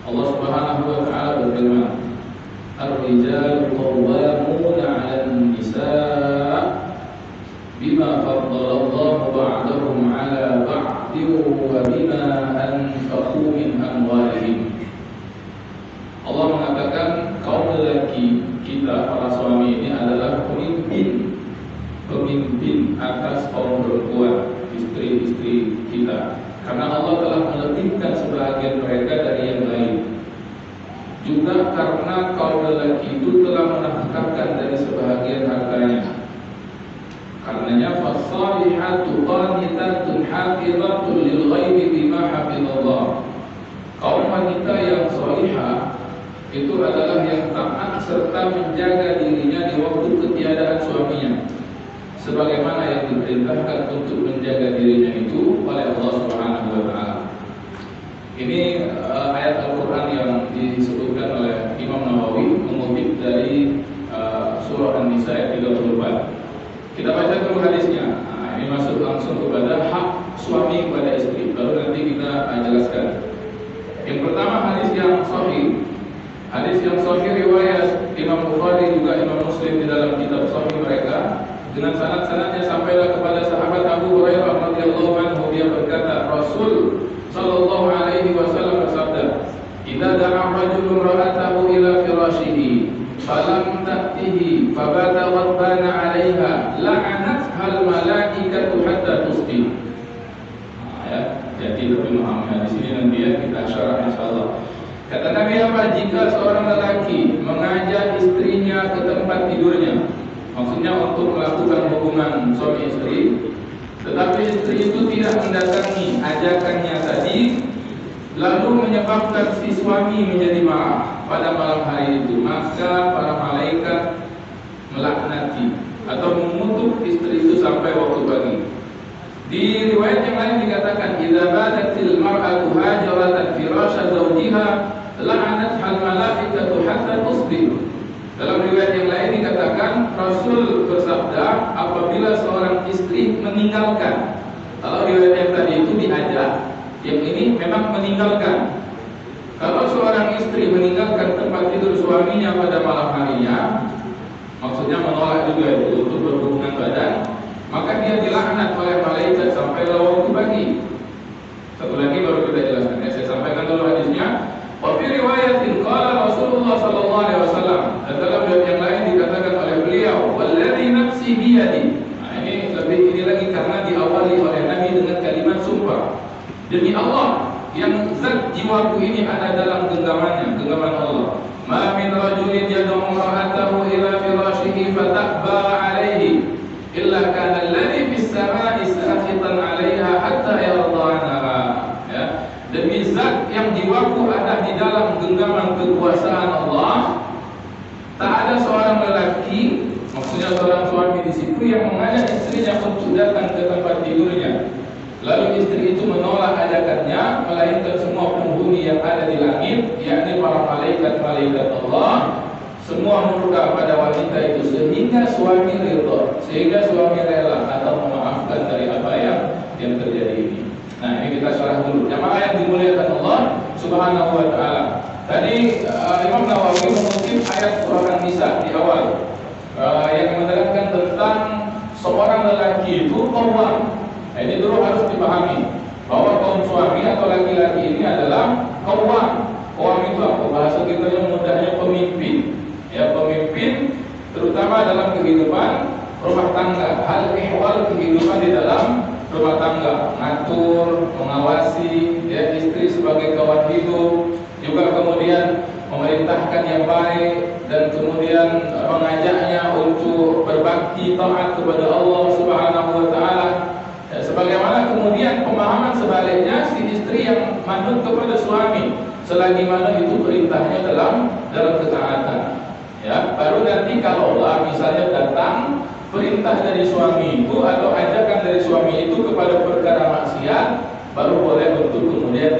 Allah Subhanahu wa taala berfirman, "Ar-rijalu qawwamuna 'alan nisaa bima faddalallahu ba'dahum 'ala ba'din wa bima anfaqu min amwalihim." Allah mengatakan kaum lelaki kita, para suami ini adalah pemimpin atas kaum perempuan, istri-istri kita. Karena Allah telah melebihkan sebahagian mereka dari yang lain. Juga karena kaum lelaki itu telah menafkahkan dari sebahagian hartanya. Karenanya fasalihatu qanitatun hafizatun lil ghaibi bima hafizallah. Kaum wanita yang salihah itu adalah yang taat serta menjaga dirinya di waktu ketiadaan suaminya, sebagaimana yang diperintahkan untuk menjaga dirinya itu oleh Allah Subhanahu wa taala. Ini ayat Al-Qur'an yang disebutkan oleh Imam Nawawi mengutip dari surah An-Nisa ayat 34. Kita baca dulu hadisnya. Ini masuk langsung kepada hak suami kepada istri. Lalu nanti kita jelaskan. Yang pertama hadis yang sahih. Hadis yang sahih riwayat Imam Bukhari juga Imam Muslim di dalam kitab sahih mereka, dengan sanad-sanadnya sampailah kepada sahabat Abu Hurairah radhiyallahu anhu. Dia berkata, Rasul sallallahu alaihi wasallam bersabda, "Idza da'a rajulun ra'atahu ila firashihi falam ta'tihi fabata ghadbana 'alaiha la'anatha al-malaikatu hatta tusbih." Jadi lebih memahami hadis ini nanti ya kita syarah insyaallah. Kata Nabi apa? Jika seorang lelaki mengajak istrinya ke tempat tidurnya, maksudnya untuk melakukan hubungan suami istri, tetapi istri itu tidak mendatangi ajakannya tadi, lalu menyebabkan si suami menjadi marah pada malam hari itu, maka para malaikat melaknati atau mengutuk istri itu sampai waktu pagi. Di riwayat yang lain dikatakan, "Idza badatil mar'atu hajaratan firasha zawjiha la'anatha al-malaikatu hatta tusbih." Dalam riwayat yang lain dikatakan, Rasul bersabda, apabila seorang istri meninggalkan. Kalau riwayat yang tadi itu diajak, yang ini memang meninggalkan. Kalau seorang istri meninggalkan tempat tidur suaminya pada malam harinya, maksudnya menolak juga itu untuk berhubungan badan, maka dia dilaknat oleh malaikat sampai waktu pagi. Satu lagi baru kita jelaskan. Saya sampaikan dulu hadisnya. Wa fi riwayatin qala Rasulullah sallallahu alaihi wasallam. Dan dalam riwayat yang lain dikatakan oleh beliau, "Wallazi nafsi biyadi." Nah, ini lagi karena diawali oleh Nabi dengan kalimat sumpah. Demi Allah yang zat jiwaku ini ada dalam genggamannya, genggaman Allah. Ma min rajulin yad'u mar'atahu ila firashihi fata'ba 'alaihi illa kana alladhi fis sama'i sakhitan 'alaiha hatta yarda 'anha. Ya, demi zat yang jiwaku ada di dalam genggaman kekuasaan Allah, tak ada seorang lelaki, maksudnya seorang suami di situ, yang mengajak istrinya untuk datang ke tempat tidurnya, lalu istri itu menolak ajakannya, melainkan semua penghuni yang ada di langit, yakni para malaikat-malaikat Allah, semua murka pada wanita itu sehingga suami rela atau memaafkan dari apa yang terjadi ini. Nah, ini kita syarah dulu. Jamaah yang dimuliakan Allah Subhanahu wa taala. Tadi Imam Nawawi mengutip ayat surah An-Nisa di awal yang menerangkan tentang seorang lelaki itu qawwam. Nah, ini dulu harus dipahami bahwa kaum suami atau laki-laki ini adalah qawwam. Qawwam itu apa? Bahasa kita yang mudahnya pemimpin. Ya, pemimpin terutama dalam kehidupan rumah tangga, hal ihwal kehidupan di dalam rumah tangga, ngatur, mengawasi ya istri sebagai kawan hidup, juga kemudian memerintahkan yang baik dan kemudian mengajaknya untuk berbakti taat kepada Allah Subhanahu wa taala. Ya, sebagaimana kemudian pemahaman sebaliknya si istri yang manut kepada suami selagi mana itu perintahnya dalam ketaatan. Ya, baru nanti kalau misalnya datang perintah dari suami itu atau ajakan dari suami itu kepada perkara maksiat, baru boleh untuk kemudian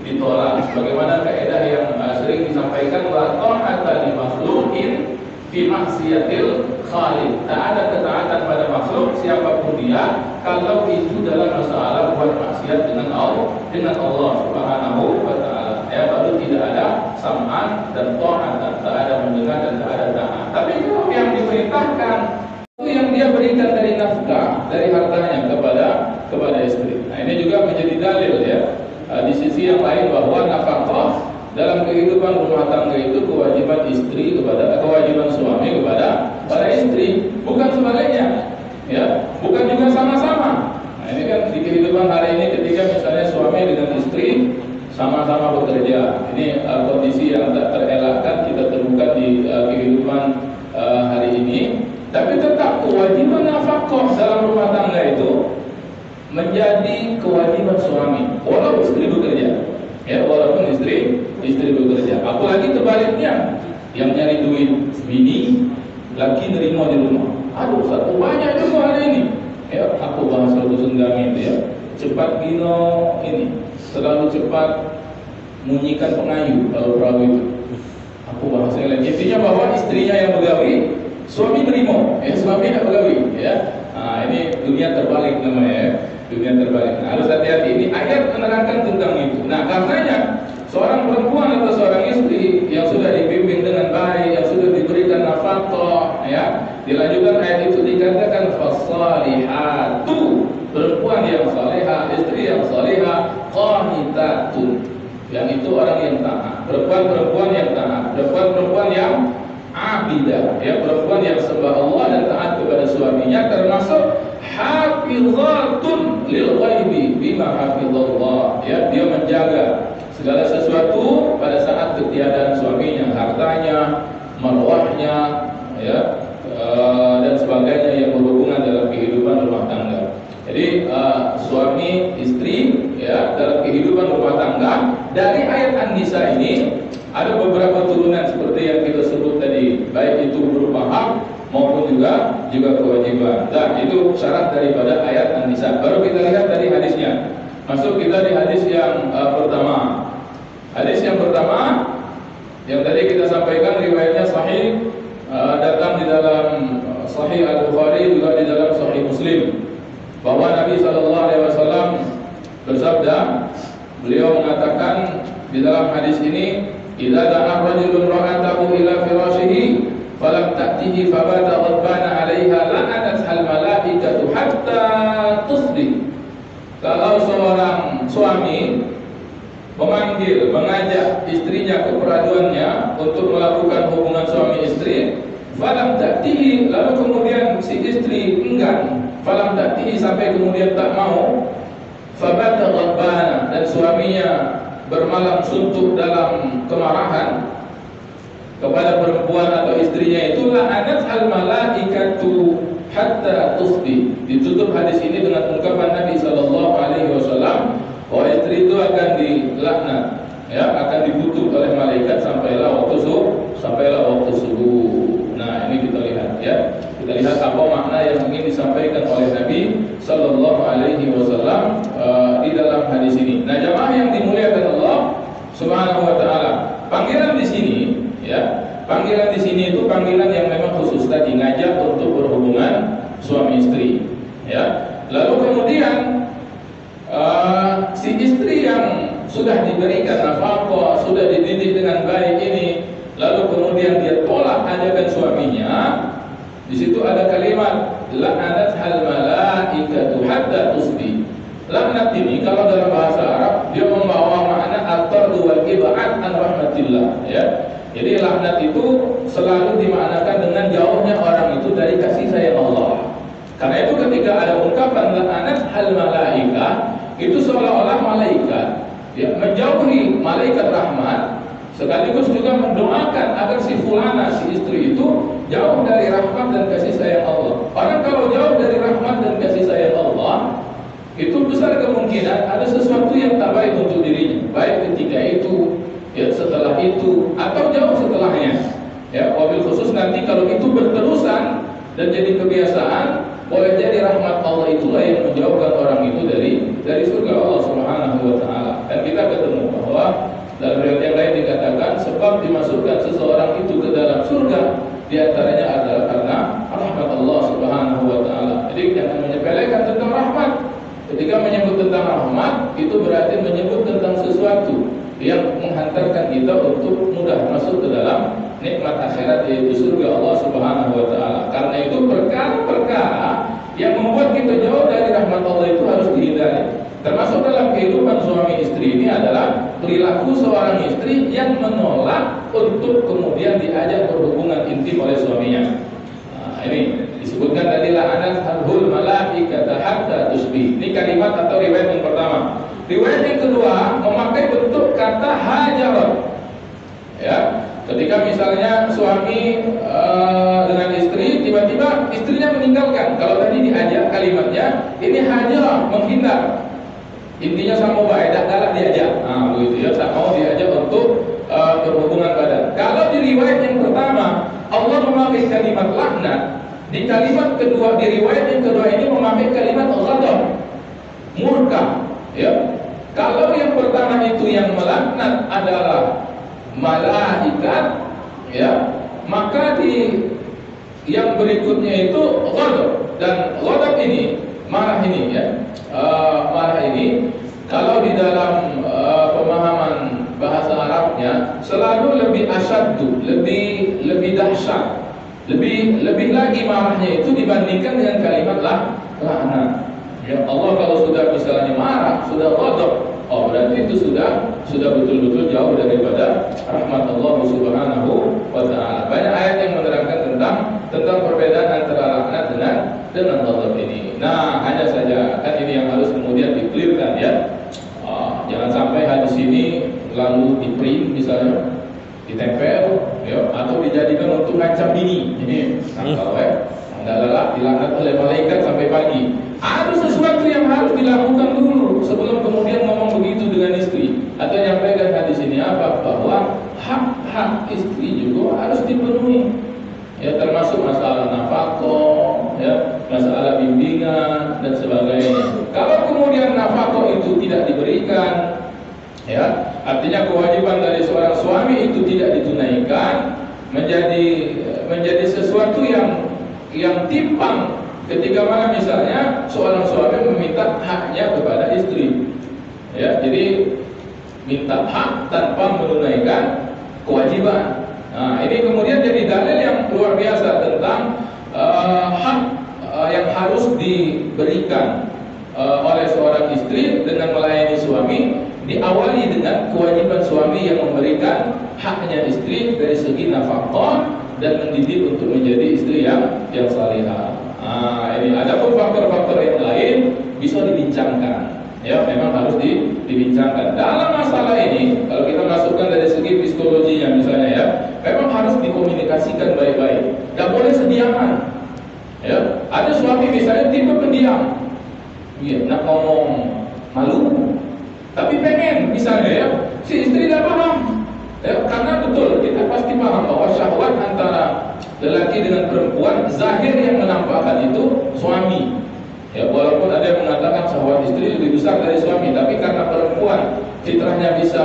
ditolak. Sebagaimana kaidah yang sering disampaikan, la ta'ata li makhluqin fi maksiatil khaliq. Tak ada ketaatan pada makhluk siapapun dia kalau itu dalam masalah buat maksiat dengan Allah Subhanahu wa taala. Ya, baru tidak ada sam'an dan ta'atan, tak ada mendengar dan tak ada taat. Tapi kalau yang diperintahkan itu yang dia berikan dari nafkah, dari hartanya kepada istri. Nah, ini juga menjadi dalil ya. Di sisi yang lain bahwa nafkah dalam kehidupan rumah tangga itu kewajiban kewajiban suami kepada istri, bukan sebaliknya. Ya, bukan juga sama-sama. Nah, ini kan di kehidupan hari ini ketika misalnya suami dengan istri sama-sama bekerja. Ini kondisi yang tak terelakkan kita temukan di kehidupan hari ini. Tapi tetap kewajiban nafkah dalam rumah tangga itu menjadi kewajiban suami, walaupun istri bekerja. Ya, walaupun istri bekerja. Apalagi kebaliknya, yang nyari duit bini, laki nerima di rumah. Aduh, satu banyak juga hari ini. Ya, aku bahas dusun kami itu ya. Cepat bino ini, terlalu cepat munyikan pengayu kalau perahu itu. Aku bahasnya lagi. Intinya bahwa istrinya yang begawi, suami nerima. Suami tidak begawi. Ya, nah, ini dunia terbalik namanya. Ya. Dunia terbalik. Nah, harus hati-hati. Ini ayat menerangkan tentang itu. Nah, karenanya seorang perempuan atau seorang istri yang sudah dibimbing dengan baik, yang sudah diberikan nafkah, ya, dilanjutkan ayat itu dikatakan fasalihatu, perempuan yang salehah, istri yang salehah, qanitatun, yang itu orang yang taat, perempuan yang taat, perempuan yang abidah, ya, perempuan yang sembah Allah dan taat kepada suaminya, termasuk hafizatun lil ghaibi bima hafizallah, ya, dia menjaga segala sesuatu pada saat ketiadaan suaminya, hartanya, marwahnya, ya, dan sebagainya yang berhubungan dalam kehidupan rumah tangga. Jadi suami istri, ya, dalam kehidupan rumah tangga, dari ayat An-Nisa ini ada beberapa turunan seperti yang kita sebut tadi, baik itu berupa hak maupun juga kewajiban. Nah, itu syarat daripada ayat An-Nisa. Baru kita lihat dari hadisnya. Masuk kita di hadis yang pertama. Hadis yang pertama yang tadi kita sampaikan riwayatnya sahih, datang di dalam Sahih Al-Bukhari, juga di dalam Sahih Muslim, bahwa Nabi SAW bersabda, beliau mengatakan di dalam hadis ini, idza da'a rajulun ra'atahu ila firashihi falam ta'tihi fabata ghadbana 'alaiha la'anat al malaikatu hatta tusbih. Kalau seorang suami mengajak istrinya ke peraduannya untuk melakukan hubungan suami istri, falam ta'tihi, lalu kemudian si istri enggan, falam ta'tihi, sampai kemudian tak mau, fabata ghadbana, dan suaminya bermalam suntuk dalam kemarahan kepada perempuan atau istrinya, itulah la'anat al malaikatu hatta tusbih. Ditutup hadis ini dengan ungkapan Nabi SAW bahwa istri itu akan dilaknat, ya, akan dikutuk oleh malaikat sampailah waktu subuh. Nah, ini kita lihat, ya, kita lihat apa makna yang ingin disampaikan oleh Nabi SAW di dalam hadis ini. Nah, jamaah yang dimuliakan Allah Subhanahu Wa Taala, panggilan di sini, ya, panggilan di sini itu panggilan yang memang khusus tadi, ngajak untuk berhubungan suami istri, ya. Lalu kemudian si istri yang sudah diberikan nafkah, sudah dididik dengan baik ini, lalu kemudian dia tolak ajakan suaminya, di situ ada kalimat la'anat hal malaikatu hatta tusbih. Laknat ini kalau dalam bahasa Arab dia membawa makna at-tardu wal ib'ad an rahmatillah, ya. Jadi laknat itu selalu dimaknakan dengan jauhnya orang itu dari kasih sayang Allah. Karena itu ketika ada ungkapan la'anat hal malaikah, itu seolah-olah malaikat, ya, menjauhi malaikat rahmat, sekaligus juga mendoakan agar si fulana, si istri itu jauh dari rahmat dan kasih sayang Allah. Orang kalau jauh dari rahmat dan kasih sayang Allah, itu besar kemungkinan ada sesuatu yang tak baik untuk dirinya, baik ketika itu, ya, setelah itu, atau jauh setelahnya. Ya, wabil khusus nanti kalau itu berterusan dan jadi kebiasaan, boleh jadi rahmat Allah itulah yang menjauhkan orang itu dari surga Allah Subhanahu Wa Taala. Dan kita ketemu bahwa dalam riwayat yang lain dikatakan sebab dimasukkan seseorang itu ke dalam surga diantaranya adalah karena rahmat Allah Subhanahu Wa Taala. Jadi jangan menyepelekan tentang rahmat. Ketika menyebut tentang rahmat, itu berarti menyebut tentang sesuatu yang menghantarkan kita untuk mudah masuk ke dalam nikmat akhirat, yaitu surga Allah Subhanahu wa taala. Karena itu perkara-perkara yang membuat kita jauh dari rahmat Allah itu harus dihindari. Termasuk dalam kehidupan suami istri ini adalah perilaku seorang istri yang menolak untuk kemudian diajak berhubungan intim oleh suaminya. Nah, ini disebutkan dari la'anat harhul malaikata hatta tusbih. Ini kalimat atau riwayat yang pertama. Riwayat yang kedua memakai bentuk kata hajarat. Ya, ketika misalnya suami dengan istri, tiba-tiba istrinya meninggalkan. Kalau tadi diajak kalimatnya, ini hajarah, menghindar. Intinya sama baik, tak galak diajak. Nah, begitu ya, tak mau diajak untuk berhubungan badan. Kalau di riwayat yang pertama Allah memakai kalimat laknat, di kalimat kedua, di riwayat yang kedua ini memakai kalimat ghadab, murka. Ya, kalau yang pertama itu yang melaknat adalah malaikat, ya, maka di yang berikutnya itu ghadab. Dan ghadab ini, marah ini, ya, marah ini kalau di dalam pemahaman bahasa Arabnya selalu lebih asyaddu, lebih dahsyat, lebih lagi marahnya itu dibandingkan dengan kalimat laknat. Ya, Allah kalau sudah misalnya marah, sudah ghadab, oh berarti itu sudah betul-betul jauh daripada rahmat Allah Subhanahu wa taala. Banyak ayat yang menerangkan tentang perbedaan antara laknat dengan ghadab ini. Nah, hanya saja kan ini yang harus kemudian di-clearkan, ya. Jangan sampai hadis ini lalu di-print misalnya, ditempel, ya, atau dijadikan untuk ngancam bini. Ini kalau adalah dilaknat oleh malaikat sampai pagi. Ada sesuatu yang harus dilakukan dulu sebelum kemudian ngomong begitu dengan istri. Atau nyampaikan hadis ini apa? Bahwa hak-hak istri juga harus dipenuhi. Ya, termasuk masalah nafkah, ya, masalah bimbingan dan sebagainya. Kalau kemudian nafkah itu tidak diberikan, ya, artinya kewajiban dari seorang suami itu tidak ditunaikan, menjadi sesuatu yang timpang ketika mana misalnya seorang suami meminta haknya kepada istri. Ya, jadi minta hak tanpa menunaikan kewajiban. Nah, ini kemudian jadi dalil yang luar biasa tentang hak yang harus diberikan oleh seorang istri dengan melayani suami, diawali dengan kewajiban suami yang memberikan haknya istri dari segi nafkah dan mendidik untuk menjadi istri yang salihah. Nah, ini adapun faktor-faktor yang lain bisa dibincangkan. Ya, memang harus dibincangkan. Dalam masalah ini, kalau kita masukkan dari segi psikologinya misalnya, ya, memang harus dikomunikasikan baik-baik. Gak boleh sediaman. Ya, ada suami misalnya tipe pendiam, ya, nak ngomong malu, tapi pengen misalnya, ya, si istri tidak paham. Ya, karena betul kita pasti paham bahwa syahwat antara lelaki dengan perempuan, zahir yang menampakkan itu suami. Ya, walaupun ada yang mengatakan syahwat istri lebih besar dari suami, tapi karena perempuan fitrahnya bisa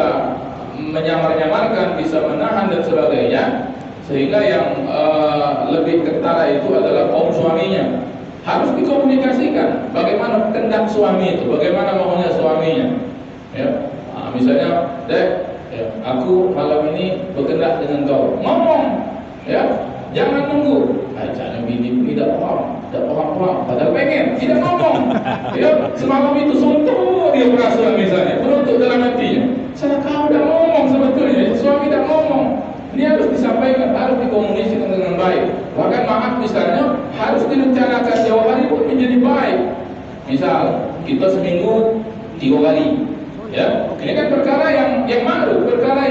menyamar-nyamarkan, bisa menahan dan sebagainya, sehingga yang lebih ketara itu adalah kaum suaminya. Harus dikomunikasikan bagaimana kehendak suami itu, bagaimana maunya suaminya. Ya, nah, misalnya, Dek, ya, aku malam ini berkehendak dengan kau. Ngomong, ya, jangan nunggu. Jangan bini tidak paham, padahal pengen, tidak ngomong. Ya, semalam itu suntuk dia merasa misalnya, beruntuk dalam hatinya. Saya kau udah ngomong sebetulnya, suami tidak ngomong. Ini harus disampaikan, harus dikomunikasikan dengan baik. Bahkan maaf misalnya harus direncanakan jauh hari pun menjadi baik. Misal kita seminggu 3 kali. Ya, ini kan perkara yang ma'ruf, perkara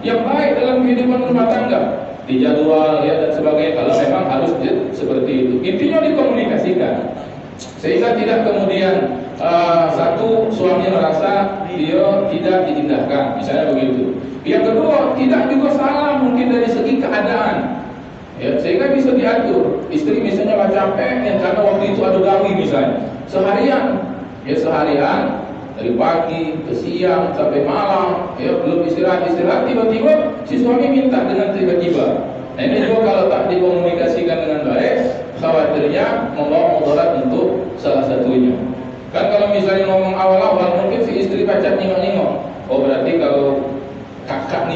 yang baik dalam kehidupan rumah tangga. Dijadwal, ya, dan sebagainya. Kalau memang harus seperti itu, intinya dikomunikasikan sehingga tidak kemudian satu suami merasa dia tidak diindahkan, misalnya begitu. Yang kedua, tidak juga salah mungkin dari segi keadaan, ya, sehingga bisa diatur. Istri misalnya capek, yang karena waktu itu ada gawi misalnya seharian, ya, seharian dari pagi ke siang sampai malam, ya, belum istirahat, tiba-tiba si suami minta dengan tiba-tiba. Nah, ini juga kalau tak dikomunikasikan dengan baik, khawatirnya membawa mudarat untuk salah satunya. Kan kalau misalnya ngomong awal-awal, mungkin si istri pacar nengok-nengok. Oh, berarti kalau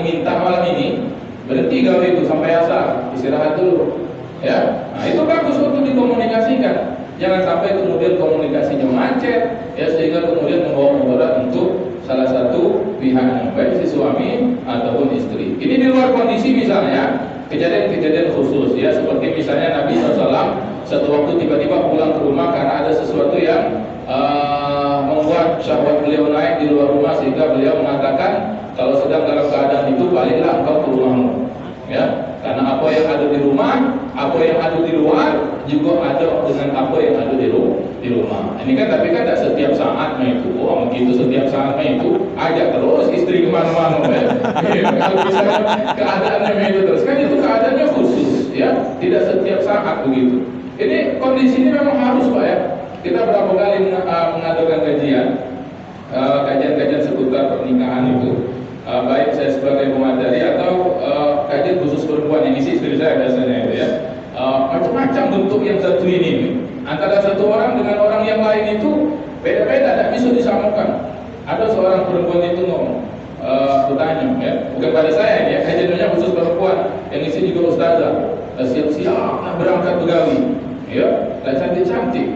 minta malam ini, berhenti gawe itu sampai asar, istirahat dulu. Ya, nah itu bagus untuk dikomunikasikan. Jangan sampai kemudian komunikasinya macet, ya sehingga kemudian membawa mudarat untuk salah satu pihaknya, baik si suami ataupun istri. Ini di luar kondisi misalnya kejadian-kejadian khusus, ya seperti misalnya Nabi SAW satu waktu tiba-tiba pulang ke rumah karena ada sesuatu yang membuat syahwat beliau naik di luar rumah, sehingga beliau mengatakan kalau sedang dalam keadaan itu baliklah engkau ke rumahmu, ya. Karena apa yang ada di rumah, apa yang ada di luar juga ada dengan apa yang ada di rumah. Ini kan tapi kan tidak setiap saatnya itu. Oh, begitu setiap saatnya itu ajak terus istri kemana-mana. Ya. Kalau misalnya keadaannya itu terus kan itu keadaannya khusus, ya. Tidak setiap saat begitu. Ini kondisi ini memang harus, Pak, ya. Kita berapa kali mengadakan kajian seputar pernikahan itu. Baik saya sebagai pemateri atau kajian khusus perempuan yang isi istri saya biasanya itu, ya. Macam-macam bentuk yang satu ini. Antara satu orang dengan orang yang lain itu beda-beda, tidak bisa disamakan. Ada seorang perempuan itu ngomong, bertanya, ya, bukan pada saya ya, kajiannya khusus perempuan, yang isi juga ustazah, siap-siap nak berangkat begawi, ya, dan cantik-cantik,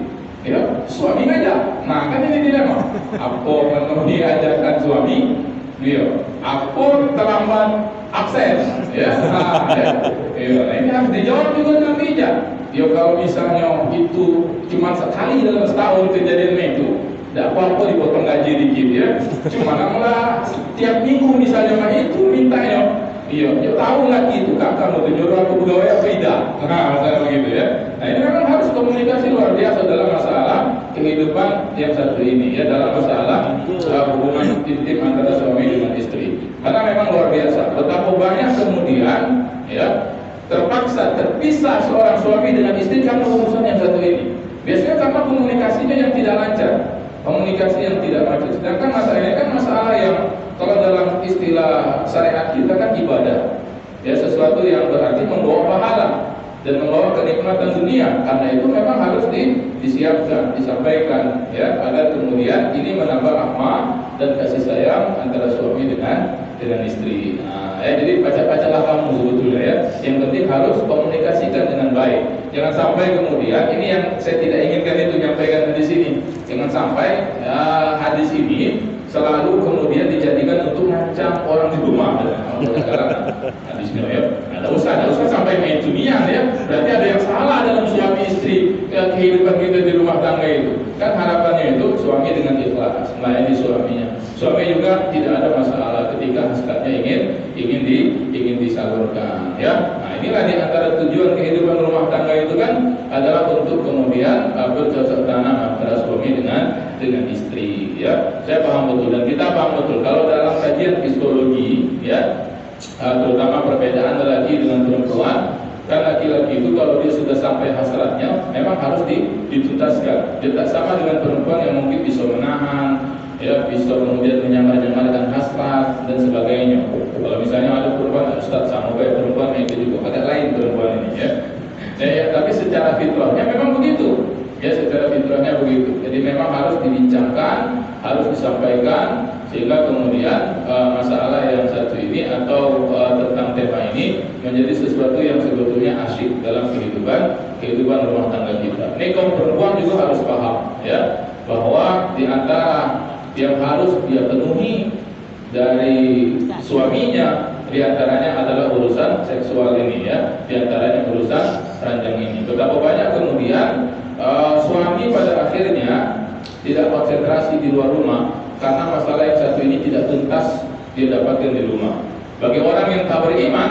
ya, suami ngajak. Nah kan ini dilema, apa memenuhi ajakan suami, dia, apa terlambat absen, ya, nah, ya. Nah, ini harus dijawab juga dengan bijak. Ya kalau misalnya itu cuma sekali dalam setahun kejadiannya itu, tidak apa-apa dipotong gaji dikit, ya. Cuma lah setiap minggu misalnya mah itu mintanya, iya, ya tahu nggak itu kakak mau nyuruh aku pegawai apa tidak? Nah, masalah begitu, ya. Nah ini memang harus komunikasi luar biasa dalam masalah kehidupan yang satu ini, ya, dalam masalah hubungan intim antara suami dengan istri. Karena memang luar biasa. Betapa banyak kemudian, ya, terpaksa terpisah seorang suami dengan istri karena urusan yang satu ini. Biasanya karena komunikasinya yang tidak lancar, komunikasi yang tidak lancar. Sedangkan masalah ini kan masalah yang kalau dalam istilah syariat kita kan ibadah, ya, sesuatu yang berarti membawa pahala dan membawa kenikmatan dunia. Karena itu memang harus disiapkan, disampaikan, ya, agar kemudian ini menambah rahmah dan kasih sayang antara suami dengan istri. Nah, ya, jadi baca-bacalah kamu sebetulnya, ya. Yang penting harus komunikasikan dengan baik. Jangan sampai kemudian ini yang saya tidak inginkan itu nyampaikan di sini. Jangan sampai hadis ini selalu kemudian dijadikan untuk ngancam orang di rumah. Hadisnya, ya. Ada usah sampai main dunia, ya. Berarti ada yang salah dalam suami istri, kehidupan kita di rumah tangga itu. Kan harapannya itu suami dengan ikhlas melayani suaminya. Suami juga tidak ada masalah ketika hasratnya ingin disalurkan, ya. Nah inilah di antara tujuan kehidupan rumah tangga itu kan adalah untuk kemudian bercocok tanam antara suami dengan istri, ya. Saya paham betul dan kita paham betul kalau dalam kajian psikologi, ya, terutama perbedaan lelaki dengan perempuan. Kan laki-laki itu kalau dia sudah sampai hasratnya memang harus dituntaskan. Dia tak sama dengan perempuan yang mungkin bisa menahan, ya, bisa kemudian menyamar-nyamarkan hasrat dan sebagainya. Kalau misalnya ada perempuan, Ustaz sama kayak perempuan itu juga agak lain perempuan ini, ya. Ya, tapi secara fitrahnya memang begitu, ya, secara fitrahnya begitu. Jadi memang harus dibincangkan, harus disampaikan, sehingga kemudian masalah yang satu ini atau tentang tema ini menjadi sesuatu yang sebetulnya asyik dalam kehidupan rumah tangga kita. Ini kaum perempuan juga harus paham, ya, bahwa di antara yang harus dia penuhi dari suaminya diantaranya adalah urusan seksual ini, ya, diantaranya urusan ranjang ini. Betapa banyak kemudian suami pada akhirnya tidak konsentrasi di luar rumah karena masalah yang satu ini tidak tuntas dia dapatkan di rumah. Bagi orang yang tak beriman,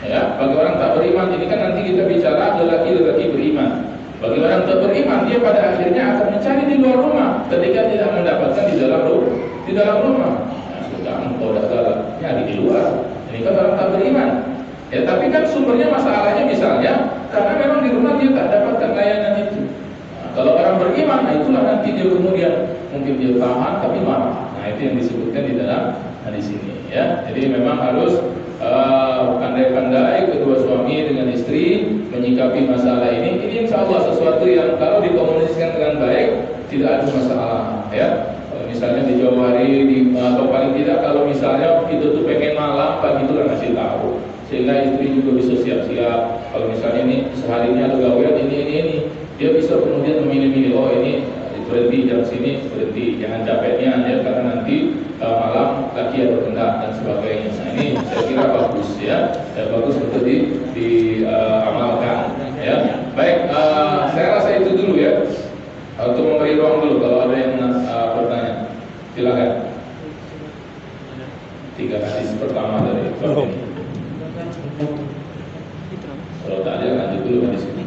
ya, bagi orang tak beriman ini kan nanti kita bicara lelaki-lelaki beriman. Bagi orang tak beriman, dia pada akhirnya akan mencari di luar rumah ketika tidak mendapatkan di dalam rumah. Nah, sudah engkau dah salah, nyari di luar. Ini kan orang tak beriman. Ya, tapi kan sumbernya masalahnya misalnya karena memang di rumah dia tak dapatkan layanan itu. Nah, kalau orang beriman, nah itulah nanti dia kemudian mungkin dia tahan tapi marah. Nah, itu yang disebutkan di dalam hadis ini, ya. Jadi memang harus pandai-pandai kedua suami dengan istri menyikapi masalah ini. Ini insya Allah sesuatu yang kalau dikomunikasikan dengan baik tidak ada masalah, ya. Kalau misalnya di Jawa hari atau paling tidak kalau misalnya kita tuh pengen malam, pagi itu kan ngasih tahu, sehingga istri juga bisa siap-siap. Kalau misalnya ini sehari ini ada gawean ini, dia bisa kemudian memilih-milih, oh ini berhenti jam sini, berhenti, jangan capeknya ya, karena nanti malam laki ada kendak dan sebagainya. Nah ini saya kira bagus ya, bagus untuk diamalkan ya. Baik, saya rasa itu dulu ya, untuk memberi ruang dulu kalau ada yang bertanya, silakan. 3 hadis pertama dari Ibnu. Kalau tak ada lanjut dulu hadis ini.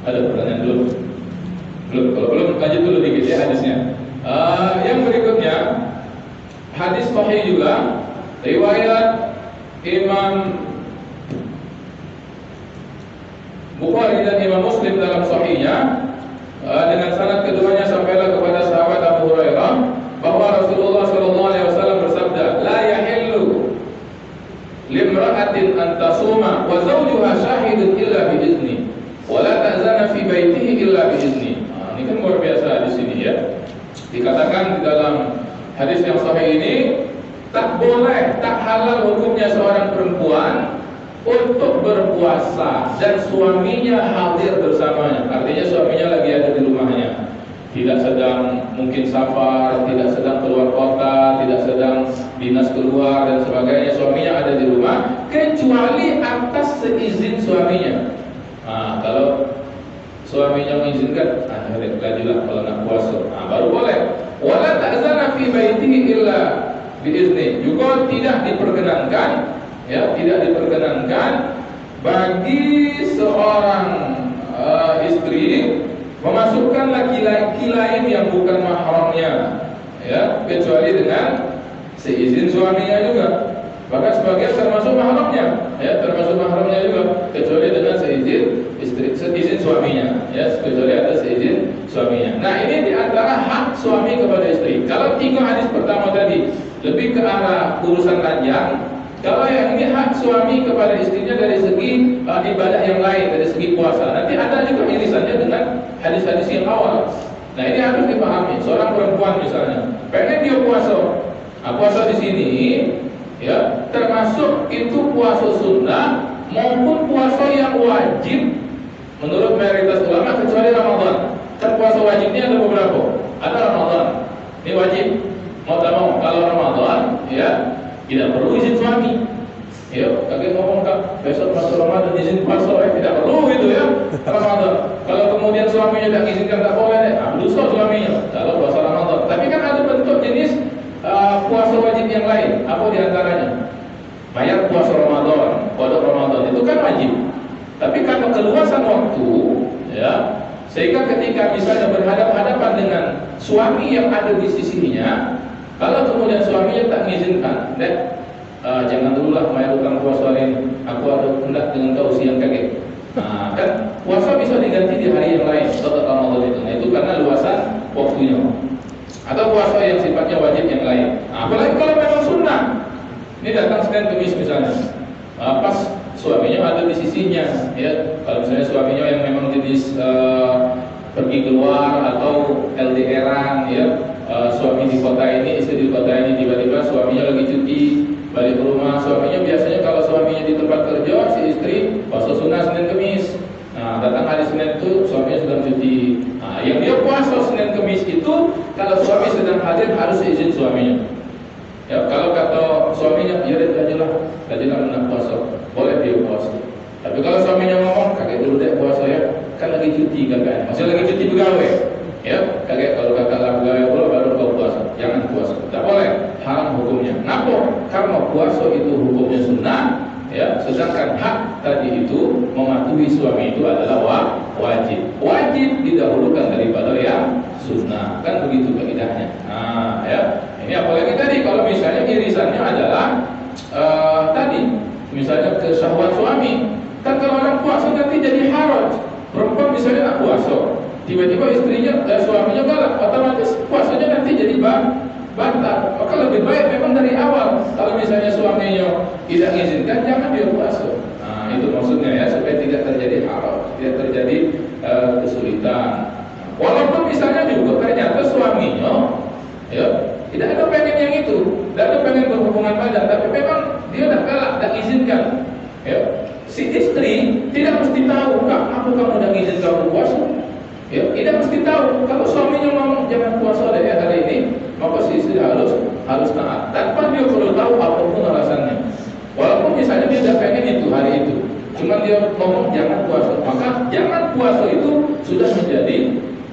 Ada pertanyaan dulu? Belum, kalau belum lanjut dulu dikit ya hadisnya. Yang berikutnya hadis sahih juga, riwayat Imam Bukhari dan Imam Muslim dalam sahihnya, dengan sanad keduanya sampailah kepada sahabat Abu Hurairah bahwa Rasulullah SAW bersabda, la yahillu limra'atin an tasuma wa zawjuha shahidun illa bi'izni wa la ta'zana fi baitihi illa bi'izni. Ini kan luar biasa di sini ya. Dikatakan di dalam hadis yang sahih ini, tak boleh, tak halal hukumnya seorang perempuan untuk berpuasa dan suaminya hadir bersamanya. Artinya suaminya lagi ada di rumahnya, tidak sedang mungkin safar, tidak sedang keluar kota, tidak sedang dinas keluar dan sebagainya. Suaminya ada di rumah kecuali atas seizin suaminya. Kalau suaminya mengizinkan, lanjutlah kalau nak puasa, baru boleh. Wala ta'zana fi baitihi illa biizni. Juga tidak diperkenankan, ya, tidak diperkenankan bagi seorang istri memasukkan laki-laki lain yang bukan mahramnya, ya, kecuali dengan seizin suaminya juga. Bahkan sebagian termasuk mahramnya, ya, termasuk mahramnya juga, kecuali dengan seizin istri, seizin suaminya, ya, kecuali ada seizin suaminya. Nah ini diantara hak suami kepada istri. Kalau 3 hadis pertama tadi lebih ke arah urusan ranjang, kalau yang ini hak suami kepada istrinya dari segi ibadah yang lain, dari segi puasa. Nanti ada juga irisannya dengan hadis-hadis yang awal. Nah ini harus dipahami. Seorang perempuan misalnya pengen dia puasa, puasa di sini, ya, termasuk itu puasa sunnah maupun puasa yang wajib menurut mayoritas ulama kecuali Ramadan. Kan puasa wajibnya ada beberapa. Ada Ramadan, ini wajib. Mau tak mau, kalau Ramadan, ya, tidak perlu izin suami. Ya, kakek ngomong kan besok masuk Ramadan izin puasa, tidak perlu itu ya. Ramadan. Kalau kemudian suaminya tidak izinkan, tak boleh, dosa suaminya kalau puasa Ramadan. Tapi kan ada bentuk jenis puasa wajib yang lain. Apa diantaranya? Bayar puasa Ramadan, kodok Ramadan itu kan wajib. Tapi karena keluasan waktu, ya, sehingga ketika misalnya berhadapan dengan suami yang ada di sisinya, kalau kemudian suaminya tak mengizinkan, jangan dululah bayar utang puasa ini, aku ada hendak dengan kau siang kaget. Kan puasa bisa diganti di hari yang lain setelah Ramadan itu. Nah itu karena luasan waktunya. Atau puasa yang sifatnya wajib yang lain. Apalagi kalau memang sunnah, ini datang Senin Kamis misalnya, pas suaminya ada di sisinya, ya. Kalau misalnya suaminya yang memang jenis pergi keluar atau LDRan, ya, suami di kota ini, istri di kota ini, tiba-tiba suaminya lagi cuti, balik ke rumah. Suaminya biasanya kalau suaminya di tempat kerja, si istri puasa sunnah Senin Kamis. Nah, datang hari Senin itu suaminya sedang cuti. Nah, yang dia puasa Senin Kamis itu kalau suami sedang hadir harus izin suaminya. Ya, kalau kata suaminya, ya gajilah nak puasa, boleh dia puasa. Tapi kalau suaminya ngomong, kakek dulu deh puasa ya, kan lagi cuti kakak, masih lagi cuti pegawai. Ya, kakek kalau kakak lagi pegawai baru kau puasa, jangan puasa, tak boleh, haram hukumnya. Kenapa? Karena puasa itu hukumnya sunnah, ya, sedangkan hak tadi itu mematuhi suami itu adalah wajib. Wajib didahulukan daripada yang sunnah, kan begitu kaidahnya. Nah, ya. Ini apalagi tadi kalau misalnya irisannya adalah tadi misalnya ke syahwat suami. Kan kalau orang puasa nanti jadi haraj. Perempuan misalnya nak puasa, tiba-tiba istrinya suaminya galak, otomatis puasanya nanti jadi batal. Maka lebih baik memang dari awal. Kalau misalnya suaminya tidak mengizinkan, jangan dia puasa. Nah, itu maksudnya ya, supaya tidak terjadi haraj, tidak terjadi kesulitan. Walaupun misalnya juga ternyata suaminya, ya, tidak ada pengen yang itu, tidak ada pengen berhubungan badan, tapi memang dia dah galak, dah izinkan. Ya. Si istri tidak mesti tahu, Kak, apa kamu dah izin kamu puasa? Ya, tidak mesti tahu. Kalau suaminya ngomong jangan puasa deh hari ini, maka si istri harus taat tanpa dia perlu tahu apapun alasannya. Walaupun misalnya dia dah pengen itu hari itu, cuma dia ngomong jangan puasa, maka jangan puasa itu sudah menjadi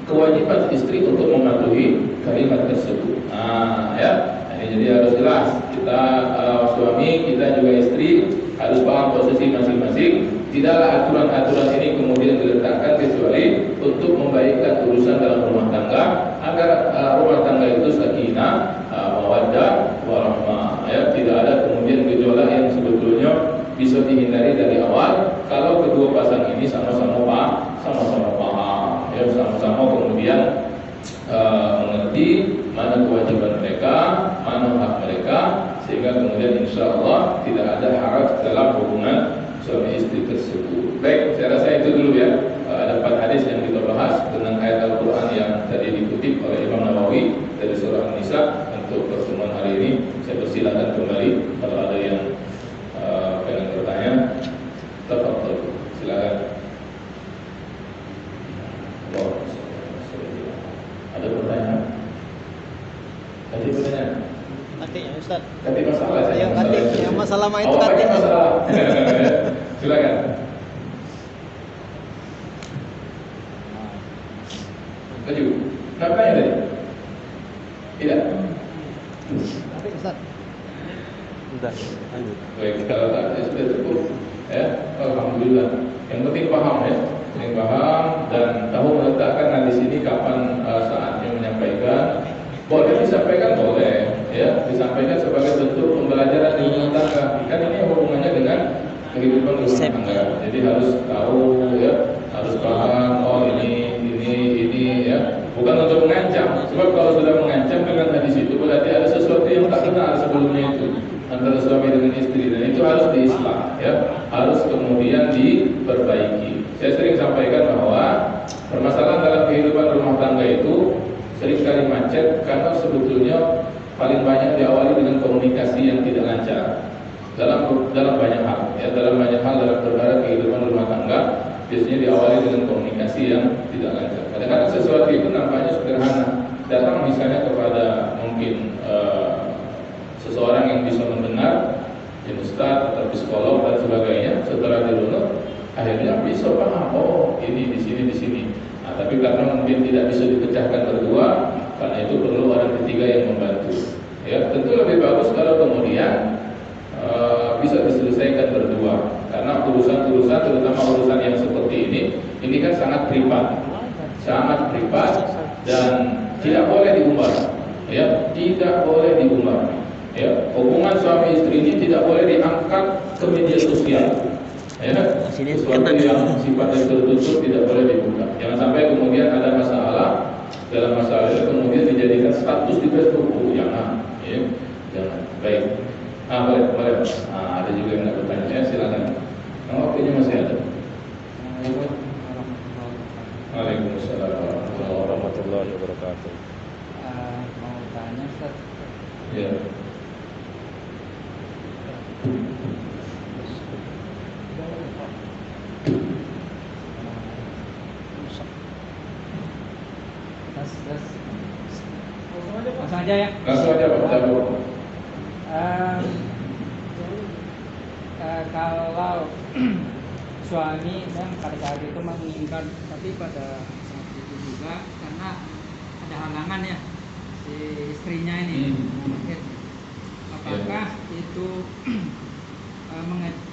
kewajiban istri untuk mematuhi kalimat tersebut. Nah, ya, ini jadi harus jelas. Kita suami, kita juga istri harus paham posisi masing-masing. Tidaklah aturan-aturan ini kemudian diletakkan kecuali untuk membaikkan urusan dalam rumah tangga agar rumah tangga itu sakinah, mawaddah, warahmah. Ya, tidak ada kemudian gejolak yang sebetulnya bisa dihindari dari awal kalau kedua pasang ini sama-sama paham, ya, sama-sama kemudian mengerti mana kewajiban mereka, mana hak mereka, sehingga kemudian insya Allah tidak ada haraj dalam hubungan suami istri tersebut. Baik, saya rasa itu dulu ya. Ada 4 hadis yang kita bahas tentang ayat Al-Quran yang tadi dikutip oleh Imam Nawawi dari surah An-Nisa. Untuk pertemuan hari ini saya persilakan kembali kalau ada yang pengen bertanya, tafadhol, silakan. Ada pertanyaan? Tadi pertanyaan? Katiknya Ustaz. Katik masalah saya. Yang katik, yang masalah mah itu katik katik. masalah. Silakan. Maju. Kenapa ya tadi? Tidak. Katik Ustaz. Sudah, lanjut. Baik, kalau tak sudah cukup, ya, alhamdulillah. Yang penting paham ya, yang paham dan tahu meletakkan di sini kapan saatnya menyampaikan. Boleh disampaikan, boleh, ya, disampaikan sebagai bentuk pembelajaran di rumah tangga. Kan ini hubungannya dengan kehidupan rumah tangga. Jadi harus tahu, ya, harus paham. Oh ini, ya. Bukan untuk mengancam. Sebab kalau sudah mengancam dengan hadis itu berarti ada sesuatu yang tak benar sebelumnya itu antara suami dengan istri, dan itu harus diislah, ya, harus kemudian diperbaiki. Saya sering sampaikan bahwa permasalahan dalam kehidupan rumah tangga itu seringkali macet karena sebetulnya paling banyak diawali dengan komunikasi yang tidak lancar dalam banyak hal, ya, dalam perkara kehidupan rumah tangga biasanya diawali dengan komunikasi yang tidak lancar. Kadang-kadang sesuatu itu nampaknya sederhana, datang misalnya kepada mungkin seseorang yang bisa mendengar, ya ustaz atau psikolog dan sebagainya, setelah dirunut akhirnya bisa paham, oh ini di sini. Nah, tapi karena mungkin tidak bisa dipecahkan berdua, karena itu perlu orang ketiga yang membantu. Ya, tentu lebih bagus kalau kemudian bisa diselesaikan berdua, karena urusan-urusan terutama urusan yang seperti ini kan sangat privat dan tidak boleh diumbar, ya, tidak boleh diumbar. Ya, hubungan suami istri ini tidak boleh diangkat ke media sosial. Ya, sesuatu yang sifatnya tertutup tidak boleh dibuka. Jangan sampai kemudian ada masalah, dalam masalah itu kemudian dijadikan status di Facebook. Jangan, ya, jangan. Baik. Boleh. Ada juga yang nak bertanya, ya, silakan. Waktunya masih ada. Waalaikumsalam Warahmatullahi wabarakatuh. Mau tanya Ustaz. Ya. Langsung aja ya. Langsung aja Pak. Kalau suami dan pada saat itu menginginkan, tapi pada saat itu juga karena ada halangan ya si istrinya ini, apakah itu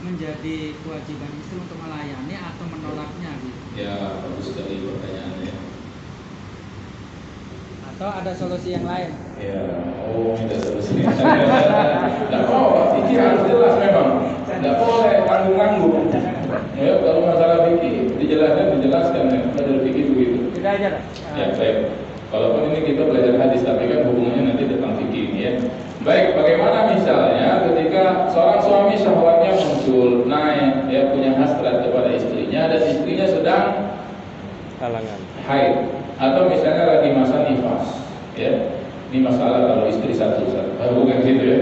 menjadi kewajiban istri untuk melayani atau menolaknya gitu? Ya, bagus sekali pertanyaannya. Atau ada solusi yang lain? Ya, minta solusi. Tidak apa, fikih harus jelas memang. Tidak boleh tanggung-tanggung. Ya, kalau masalah fikih dijelaskan, belajar fikih begitu. Tidak aja lah. Ya, baik. Walaupun ini kita belajar hadis, tapi kan hubungannya nanti tentang fikih ini, ya. Baik, bagaimana misalnya ketika seorang suami syahwatnya muncul, naik, dia punya hasrat kepada istrinya dan istrinya sedang Halangan. haid atau misalnya lagi masa nifas, Ya, ini masalah kalau istri satu, bukan gitu ya.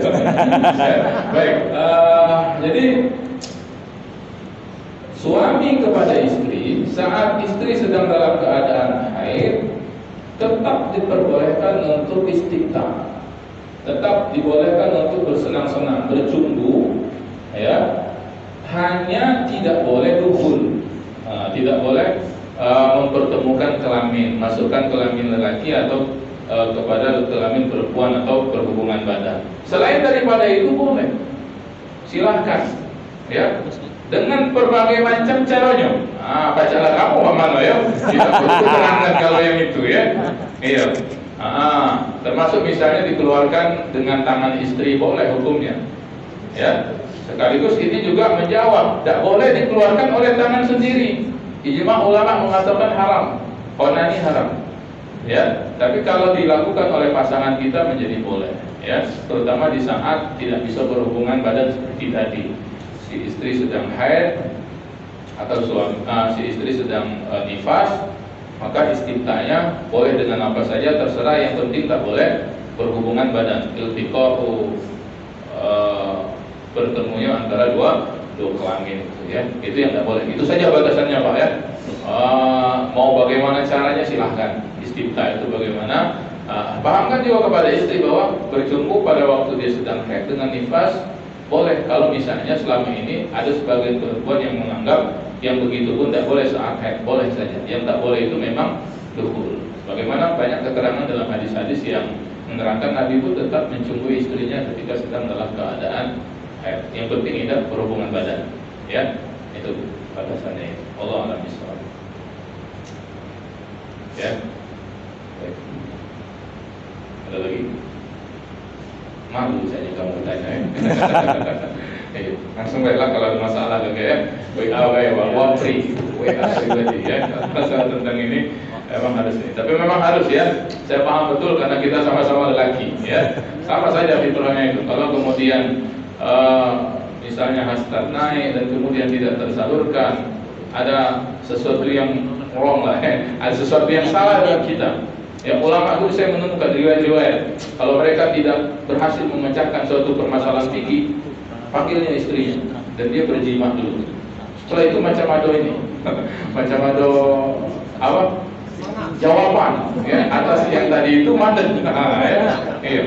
Ya, baik, jadi suami kepada istri saat istri sedang dalam keadaan haid tetap diperbolehkan untuk istimta, tetap dibolehkan untuk bersenang-senang, bercumbu, ya. Hanya tidak boleh dukhul, tidak boleh mempertemukan kelamin, masukkan kelamin lelaki atau kepada kelamin perempuan atau berhubungan badan. Selain daripada itu boleh, silahkan, ya, dengan berbagai macam caranya. Apa cara kamu mana ya? Tidak perlu terangkan kalau yang itu ya. Iya. Termasuk misalnya dikeluarkan dengan tangan istri boleh hukumnya. Ya. Sekaligus ini juga menjawab, tidak boleh dikeluarkan oleh tangan sendiri. Ijma ulama mengatakan haram, onani haram. Ya, tapi kalau dilakukan oleh pasangan kita menjadi boleh. Ya, terutama di saat tidak bisa berhubungan badan seperti tadi. Si istri sedang haid atau si istri sedang nifas, maka istimtanya boleh dengan apa saja terserah, yang penting tak boleh berhubungan badan. Iltiqa'u, bertemunya antara dua kelamin itu ya. Itu yang tidak boleh. Itu saja batasannya Pak ya. Mau bagaimana caranya silahkan. Istimta itu bagaimana? Pahamkan juga kepada istri bahwa berjumpa pada waktu dia sedang haid dengan nifas boleh. Kalau misalnya selama ini ada sebagian perempuan yang menganggap yang begitu pun tidak boleh saat haid, boleh saja. Yang tak boleh itu memang dukhul. Bagaimana banyak keterangan dalam hadis-hadis yang menerangkan Nabi pun tetap mencumbui istrinya ketika sedang dalam keadaan haid. Yang penting tidak berhubungan badan. Ya, itu batasannya. Allah a'lam bishawab. Ya. Baik. Ada lagi? Malu saja kamu bertanya ya. Langsung baiklah kalau ada masalah juga ya. WA free pribadi ya. Masalah tentang ini memang harus ini. Tapi memang harus ya. Saya paham betul karena kita sama-sama lelaki ya. Sama saja fitrahnya itu. Kalau kemudian misalnya hasrat naik dan kemudian tidak tersalurkan, ada sesuatu yang wrong lah ya. Ada sesuatu yang salah dalam kita. Ya, ulama dulu saya menemukan riwayat-riwayat kalau mereka tidak berhasil memecahkan suatu permasalahan fikih, panggilnya istrinya dan dia berjimah dulu. Setelah itu macam-macam ini, macam-macam apa? Jawaban ya atas yang tadi itu mandat. Ya. Iya.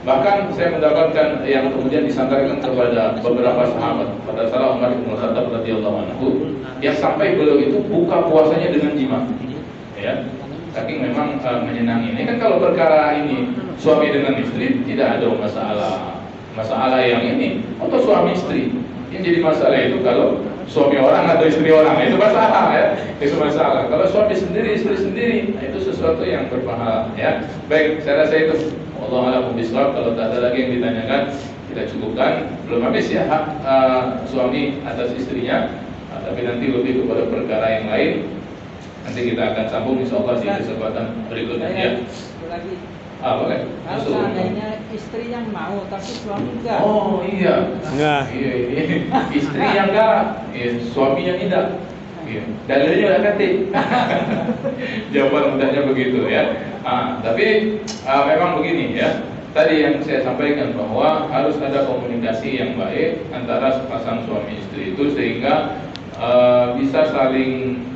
Bahkan saya mendapatkan yang kemudian disampaikan kepada beberapa sahabat, pada salah Umar bin Khattab radhiyallahu anhu, yang sampai beliau itu buka puasanya dengan jima. Ya. Saking memang menyenangi. Ini kan kalau perkara ini suami dengan istri tidak ada masalah yang ini atau suami istri. Yang jadi masalah itu kalau suami orang atau istri orang, itu masalah ya. Itu masalah. Kalau suami sendiri, istri sendiri, itu sesuatu yang berbahaya ya. Baik, saya rasa itu. Allah a'lam bishawab. Kalau tak ada lagi yang ditanyakan, kita cukupkan. Belum habis ya hak suami atas istrinya, tapi nanti lebih kepada perkara yang lain. Nanti kita akan sambung insyaallah di kesempatan berikutnya ya. Lagi. Boleh. Kalau seandainya istri yang mau tapi suami enggak. Oh iya. Nah. Iya. Istri yang enggak, suami yang tidak. Iya. Dalilnya udah ketik. Jawaban mudahnya begitu ya. Tapi memang begini ya. Tadi yang saya sampaikan bahwa harus ada komunikasi yang baik antara sepasang suami istri itu sehingga bisa saling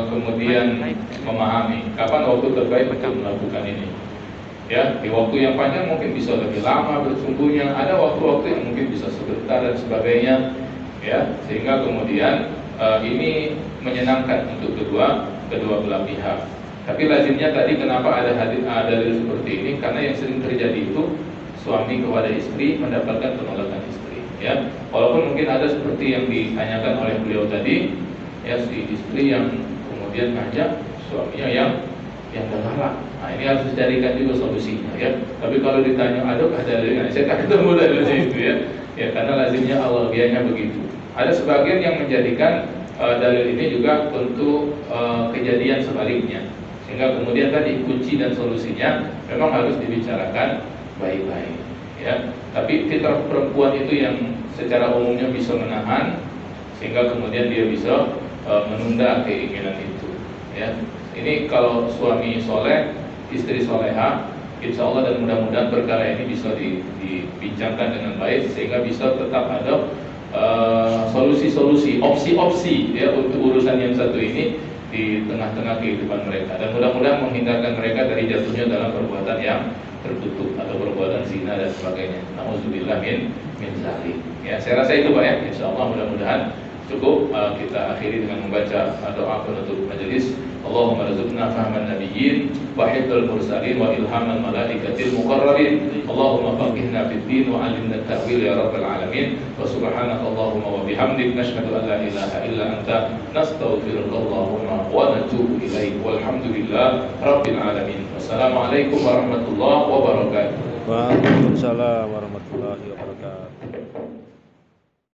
kemudian memahami kapan waktu terbaik untuk melakukan ini. Ya, di waktu yang panjang mungkin bisa lebih lama bersungguhnya, ada waktu-waktu yang mungkin bisa sebentar dan sebagainya. Ya, sehingga kemudian ini menyenangkan untuk kedua belah pihak. Tapi lazimnya tadi kenapa ada dalil seperti ini? Karena yang sering terjadi itu suami kepada istri mendapatkan penolakan istri. Ya, walaupun mungkin ada seperti yang ditanyakan oleh beliau tadi. Ya, si istri yang kemudian ngajak suaminya yang galak. Nah, ini harus dicarikan juga solusinya ya. Tapi kalau ditanya ada dalilnya, saya tak ketemu dalilnya itu ya. Ya, karena lazimnya awaliyahnya begitu. Ada sebagian yang menjadikan dalil ini juga untuk kejadian sebaliknya. Sehingga kemudian tadi kunci dan solusinya memang harus dibicarakan baik-baik ya. Tapi fitrah perempuan itu yang secara umumnya bisa menahan sehingga kemudian dia bisa menunda keinginan itu ya. Ini kalau suami soleh, istri soleha, Insya Allah, dan mudah-mudahan perkara ini bisa dibincangkan dengan baik sehingga bisa tetap ada solusi-solusi, opsi-opsi ya untuk urusan yang satu ini di tengah-tengah kehidupan mereka, dan mudah-mudahan menghindarkan mereka dari jatuhnya dalam perbuatan yang tertutup atau perbuatan zina dan sebagainya. Nauzubillah min zalik. Ya, saya rasa itu Pak ya. Insya Allah mudah-mudahan cukup. Kita akhiri dengan membaca doa penutup majelis. Allahumma rizqna fahman nabiyyin wa hifdzal mursalin wa ilhamal malaikatil muqarrabin. Allahumma faqihna fid din wa 'allimna at-ta'wil ya rabbal alamin. Wa subhanaka Allahumma wa bihamdik nashhadu an la ilaha illa anta nastaghfiruka Allahumma wa natubu ilaik. Walhamdulillah rabbil alamin. Wassalamualaikum warahmatullahi wabarakatuh. Waalaikumsalam warahmatullahi wabarakatuh.